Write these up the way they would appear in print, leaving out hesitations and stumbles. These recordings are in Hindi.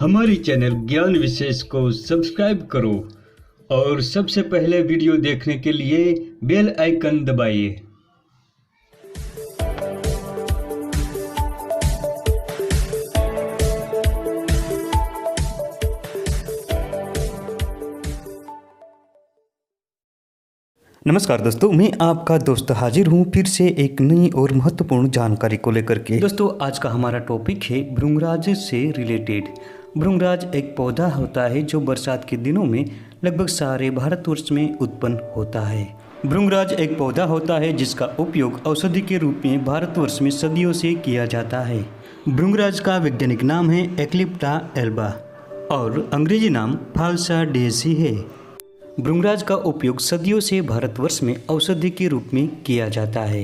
हमारे चैनल ज्ञान विशेष को सब्सक्राइब करो और सबसे पहले वीडियो देखने के लिए बेल आइकन दबाइए। नमस्कार दोस्तों, मैं आपका दोस्त हाजिर हूँ फिर से एक नई और महत्वपूर्ण जानकारी को लेकर के। दोस्तों, आज का हमारा टॉपिक है भृंगराज से रिलेटेड। भृंगराज एक पौधा होता है जो बरसात के दिनों में लगभग सारे भारतवर्ष में उत्पन्न होता है। भृंगराज एक पौधा होता है जिसका उपयोग औषधि के रूप में भारतवर्ष में सदियों से किया जाता है। भृंगराज का वैज्ञानिक नाम है एक्लिप्टा एल्बा और अंग्रेजी नाम फाल्सा डेसी है। भृंगराज का उपयोग सदियों से भारतवर्ष में औषधि के रूप में किया जाता है।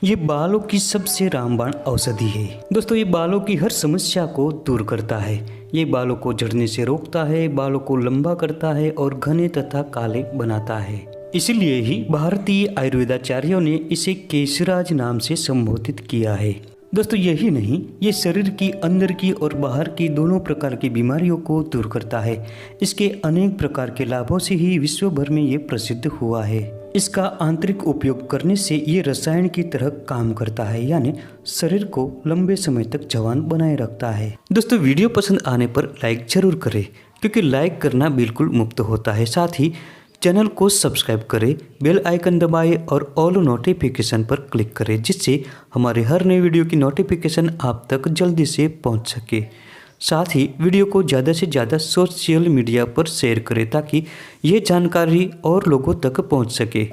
ये बालों की सबसे रामबाण औषधि है। दोस्तों, ये बालों की हर समस्या को दूर करता है। ये बालों को झड़ने से रोकता है, बालों को लंबा करता है और घने तथा काले बनाता है। इसलिए ही भारतीय आयुर्वेदाचार्यों ने इसे केशराज नाम से संबोधित किया है। दोस्तों, यही नहीं, ये शरीर की अंदर की और बाहर की दोनों प्रकार की बीमारियों को दूर करता है। इसके अनेक प्रकार के लाभों से ही विश्व भर में ये प्रसिद्ध हुआ है। इसका आंतरिक उपयोग करने से ये रसायन की तरह काम करता है, यानी शरीर को लंबे समय तक जवान बनाए रखता है। दोस्तों, वीडियो पसंद आने पर लाइक जरूर करें, क्योंकि लाइक करना बिल्कुल मुफ्त होता है। साथ ही चैनल को सब्सक्राइब करें, बेल आइकन दबाएं और ऑल नोटिफिकेशन पर क्लिक करें, जिससे हमारे हर नई वीडियो की नोटिफिकेशन आप तक जल्दी से पहुंच सके। साथ ही वीडियो को ज़्यादा से ज़्यादा सोशल मीडिया पर शेयर करें ताकि ये जानकारी और लोगों तक पहुंच सके।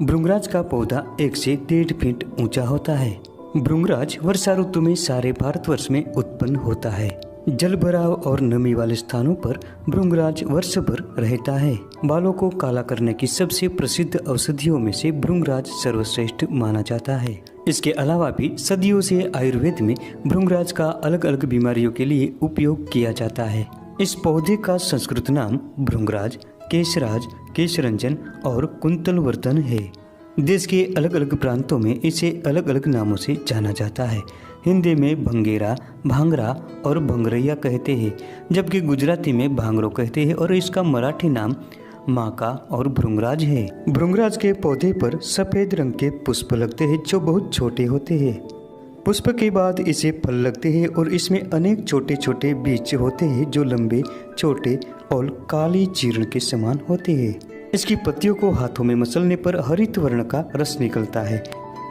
भृंगराज का पौधा 1 से 1.5 फीट ऊंचा होता है। भृंगराज वर्षा ऋतु में सारे भारतवर्ष में उत्पन्न होता है। जल भराव और नमी वाले स्थानों पर भृंगराज वर्ष भर रहता है। बालों को काला करने की सबसे प्रसिद्ध औषधियों में से भृंगराज सर्वश्रेष्ठ माना जाता है। इसके अलावा भी सदियों से आयुर्वेद में भृंगराज का अलग अलग बीमारियों के लिए उपयोग किया जाता है। इस पौधे का संस्कृत नाम भृंगराज, केशराज, केशरंजन और कुंतलवर्धन है। देश के अलग अलग प्रांतों में इसे अलग अलग नामों से जाना जाता है। हिंदी में भंगेरा, भांगरा और भंगरैया कहते हैं, जबकि गुजराती में भांगरो कहते हैं और इसका मराठी नाम माका और भृंगराज है। भृंगराज के पौधे पर सफेद रंग के पुष्प लगते हैं जो बहुत छोटे होते हैं। पुष्प के बाद इसे फल लगते हैं और इसमें अनेक छोटे छोटे बीज होते हैं जो लंबे, छोटे और काली चीर्ण के समान होते हैं। इसकी पत्तियों को हाथों में मसलने पर हरित वर्ण का रस निकलता है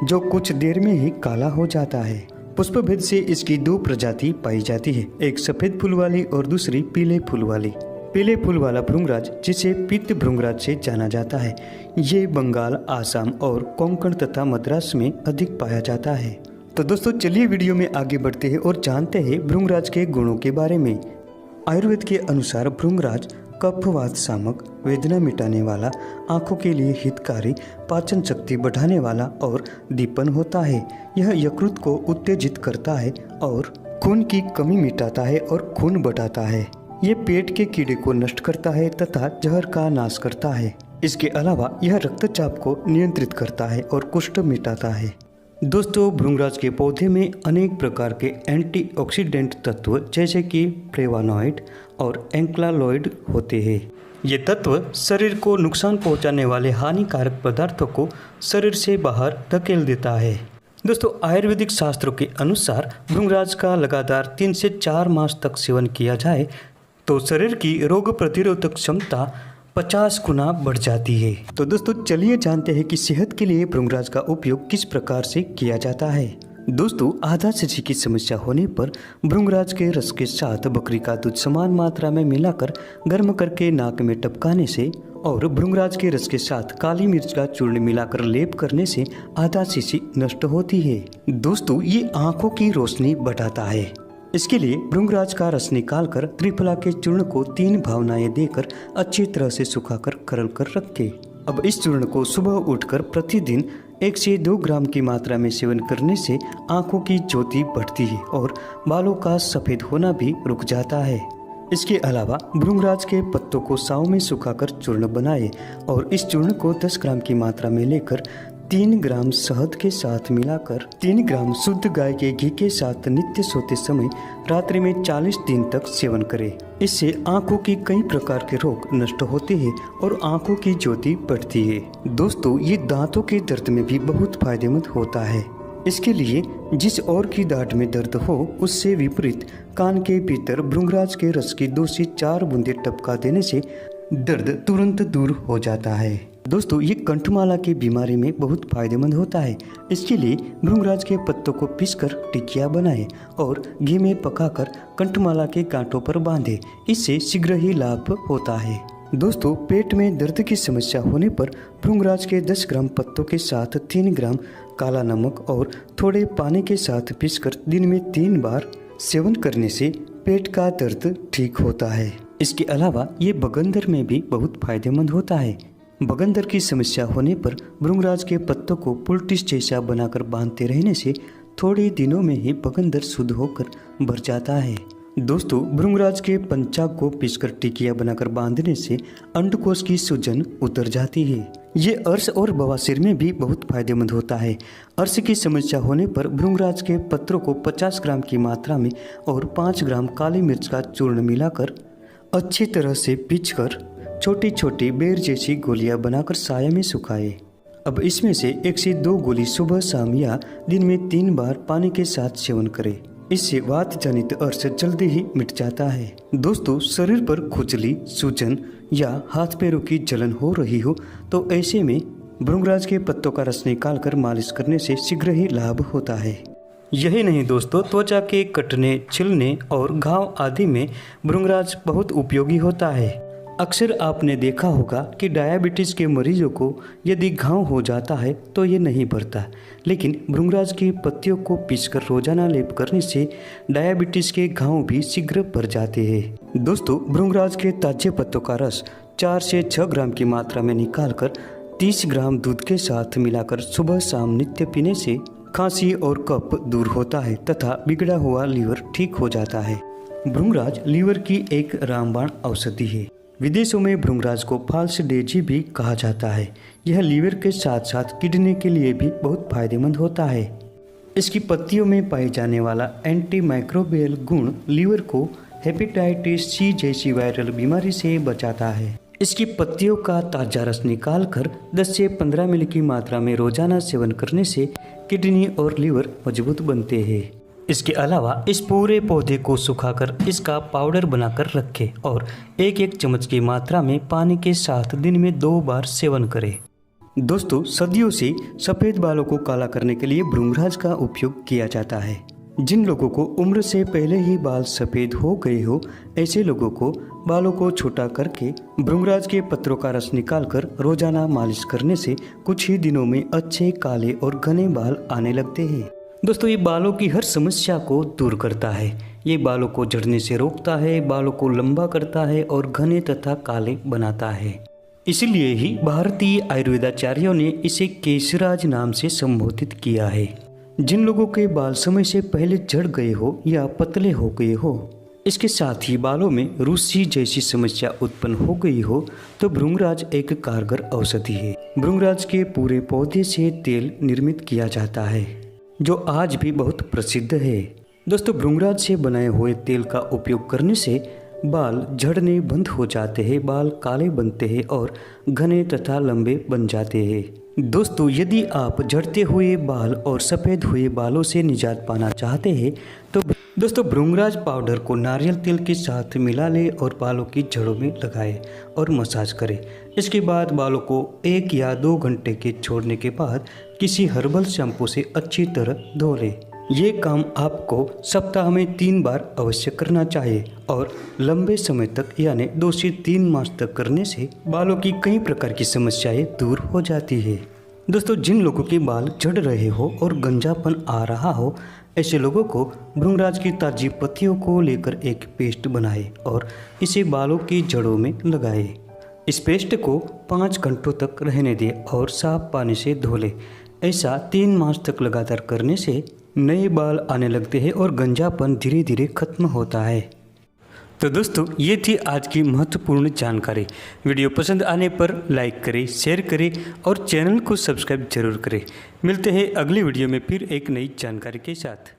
जो कुछ देर में ही काला हो जाता है। पुष्प भेद से इसकी 2 प्रजाति पाई जाती है, एक सफेद फूल वाली और दूसरी पीले फूल वाली। पीले फूल वाला भृंगराज, जिसे पीत भृंगराज से जाना जाता है, ये बंगाल, आसाम और कोंकण तथा मद्रास में अधिक पाया जाता है। तो दोस्तों, चलिए वीडियो में आगे बढ़ते हैं और जानते हैं भृंगराज के गुणों के बारे में। आयुर्वेद के अनुसार भृंगराज कफवात शामक, वेदना मिटाने वाला, आंखों के लिए हितकारी, पाचन शक्ति बढ़ाने वाला और दीपन होता है। यह यकृत को उत्तेजित करता है और खून की कमी मिटाता है और खून बढ़ाता है। ये पेट के कीड़े को नष्ट करता है तथा जहर का नाश करता है। इसके अलावा यह रक्तचाप को नियंत्रित करता है और कुष्ठ मिटाता है। दोस्तों, भृंगराज के पौधे में अनेक प्रकार के एंटीऑक्सीडेंट तत्व जैसे कि फ्लेवानॉइड और एंक्लालॉइड होते हैं। ये तत्व शरीर को नुकसान पहुंचाने वाले हानिकारक पदार्थों को शरीर से बाहर धकेल देता है। दोस्तों, आयुर्वेदिक शास्त्रों के अनुसार भृंगराज का लगातार 3 से 4 मास तक सेवन किया जाए तो शरीर की रोग प्रतिरोधक क्षमता 50 गुना बढ़ जाती है। तो दोस्तों, चलिए जानते हैं कि सेहत के लिए भृंगराज का उपयोग किस प्रकार से किया जाता है। दोस्तों, आधाशिशि की समस्या होने पर भृंगराज के रस के साथ बकरी का दूध समान मात्रा में मिलाकर गर्म करके नाक में टपकाने से और भृंगराज के रस के साथ काली मिर्च का चूर्ण मिलाकर लेप करने से आधाशिशि नष्ट होती है। दोस्तों, ये आंखों की रोशनी बढ़ाता है। इसके लिए भृंगराज का रस निकालकर त्रिफला के चूर्ण को 3 भावनाएं देकर अच्छी तरह से सुखाकर करल कर रखें। अब इस चूर्ण को सुबह उठकर प्रतिदिन 1 से 2 ग्राम की मात्रा में सेवन करने से आंखों की ज्योति बढ़ती है और बालों का सफेद होना भी रुक जाता है। इसके अलावा भृंगराज के पत्तों को साव में सुखाकर चूर्ण बनाएं और इस चूर्ण को 10 ग्राम की मात्रा में लेकर 3 ग्राम शहद के साथ मिलाकर 3 ग्राम शुद्ध गाय के घी के साथ नित्य सोते समय रात्रि में 40 दिन तक सेवन करें। इससे आंखों की कई प्रकार के रोग नष्ट होते हैं और आंखों की ज्योति बढ़ती है। दोस्तों, ये दांतों के दर्द में भी बहुत फायदेमंद होता है। इसके लिए जिस ओर की दाढ़ में दर्द हो उससे विपरीत कान के भीतर भृंगराज के रस की 2 से 4 बूंदे टपका देने से दर्द तुरंत दूर हो जाता है। दोस्तों, ये कंठमाला की बीमारी में बहुत फायदेमंद होता है। इसके लिए भृंगराज के पत्तों को पीसकर टिकिया बनाएं और घी में पकाकर कंठमाला के गांठों पर बांधें। इससे शीघ्र ही लाभ होता है। दोस्तों, पेट में दर्द की समस्या होने पर भृंगराज के 10 ग्राम पत्तों के साथ 3 ग्राम काला नमक और थोड़े पानी के साथ पीसकर दिन में 3 बार सेवन करने से पेट का दर्द ठीक होता है। इसके अलावा ये बगंदर में भी बहुत फायदेमंद होता है। बगंदर की समस्या होने पर भृंगराज के पत्तों को पुलटिस जैसा बनाकर बांधते रहने से थोड़े दिनों में ही बगंदर शुद्ध होकर भर जाता है। दोस्तों, भृंगराज के पंचांग को पीसकर टिकिया बनाकर बांधने से अंडकोश की सूजन उतर जाती है। ये अर्श और बवासीर में भी बहुत फायदेमंद होता है। अर्श की समस्या होने पर भृंगराज के पत्रों को 50 ग्राम की मात्रा में और 5 ग्राम काली मिर्च का चूर्ण मिलाकर अच्छी तरह से पीसकर छोटी छोटी बेर जैसी गोलियां बनाकर साया में सुखाए। अब इसमें से 1 से 2 गोली सुबह शाम या दिन में 3 बार पानी के साथ सेवन करें। इससे वात जनित अर्श जल्दी ही मिट जाता है। दोस्तों, शरीर पर खुजली, सूजन या हाथ पैरों की जलन हो रही हो तो ऐसे में भृंगराज के पत्तों का रस निकालकर मालिश करने से शीघ्र ही लाभ होता है। यही नहीं दोस्तों, त्वचा के कटने, छिलने और घाव आदि में भृंगराज बहुत उपयोगी होता है। अक्सर आपने देखा होगा कि डायबिटीज़ के मरीजों को यदि घाव हो जाता है तो ये नहीं भरता, लेकिन भृंगराज की पत्तियों को पीसकर रोजाना लेप करने से डायबिटीज़ के घाव भी शीघ्र भर जाते हैं। दोस्तों, भृंगराज के ताजे पत्तों का रस 4 से 6 ग्राम की मात्रा में निकालकर 30 ग्राम दूध के साथ मिलाकर सुबह शाम नित्य पीने से खांसी और कफ दूर होता है तथा बिगड़ा हुआ लीवर ठीक हो जाता है। भृंगराज लीवर की एक रामबाण औषधि है। विदेशों में भृंगराज को फाल्स डेजी भी कहा जाता है। यह लीवर के साथ साथ किडनी के लिए भी बहुत फायदेमंद होता है। इसकी पत्तियों में पाए जाने वाला एंटी माइक्रोबियल गुण लीवर को हेपेटाइटिस सी जैसी वायरल बीमारी से बचाता है। इसकी पत्तियों का ताजा रस निकालकर 10 से 15 मिली की मात्रा में रोजाना सेवन करने से किडनी और लीवर मजबूत बनते हैं। इसके अलावा इस पूरे पौधे को सुखाकर इसका पाउडर बनाकर रखें और 1-1 चम्मच की मात्रा में पानी के साथ दिन में 2 बार सेवन करें। दोस्तों, सदियों से सफ़ेद बालों को काला करने के लिए भृंगराज का उपयोग किया जाता है। जिन लोगों को उम्र से पहले ही बाल सफ़ेद हो गए हो, ऐसे लोगों को बालों को छोटा करके भृंगराज के पत्रों का रस निकालकर रोजाना मालिश करने से कुछ ही दिनों में अच्छे काले और घने बाल आने लगते हैं। दोस्तों, ये बालों की हर समस्या को दूर करता है। ये बालों को झड़ने से रोकता है, बालों को लंबा करता है और घने तथा काले बनाता है। इसलिए ही भारतीय आयुर्वेदाचार्यों ने इसे केशराज नाम से संबोधित किया है। जिन लोगों के बाल समय से पहले झड़ गए हो या पतले हो गए हो, इसके साथ ही बालों में रूसी जैसी समस्या उत्पन्न हो गई हो, तो भृंगराज एक कारगर औषधि है। भृंगराज के पूरे पौधे से तेल निर्मित किया जाता है जो आज भी बहुत प्रसिद्ध है। दोस्तों, भृंगराज से बनाए हुए तेल का उपयोग करने से बाल झड़ने बंद हो जाते हैं, बाल काले बनते हैं और घने तथा लंबे बन जाते हैं। दोस्तों, यदि आप झड़ते हुए बाल और सफ़ेद हुए बालों से निजात पाना चाहते हैं तो दोस्तों भृंगराज पाउडर को नारियल तेल के साथ मिला लें और बालों की जड़ों में लगाएं और मसाज करें। इसके बाद बालों को 1 या 2 घंटे के छोड़ने के बाद किसी हर्बल शैम्पू से अच्छी तरह धो लें। ये काम आपको सप्ताह में 3 बार अवश्य करना चाहिए और लंबे समय तक यानी 2 से 3 मास तक करने से बालों की कई प्रकार की समस्याएं दूर हो जाती है। दोस्तों, जिन लोगों के बाल झड़ रहे हो और गंजापन आ रहा हो, ऐसे लोगों को भृंगराज की ताजी पत्तियों को लेकर एक पेस्ट बनाएं और इसे बालों की जड़ों में लगाएं। इस पेस्ट को 5 घंटों तक रहने दें और साफ पानी से धो लें। ऐसा 3 मास तक लगातार करने से नए बाल आने लगते हैं और गंजापन धीरे धीरे खत्म होता है। तो दोस्तों ये थी आज की महत्वपूर्ण जानकारी। वीडियो पसंद आने पर लाइक करें, शेयर करें और चैनल को सब्सक्राइब जरूर करें। मिलते हैं अगली वीडियो में फिर एक नई जानकारी के साथ।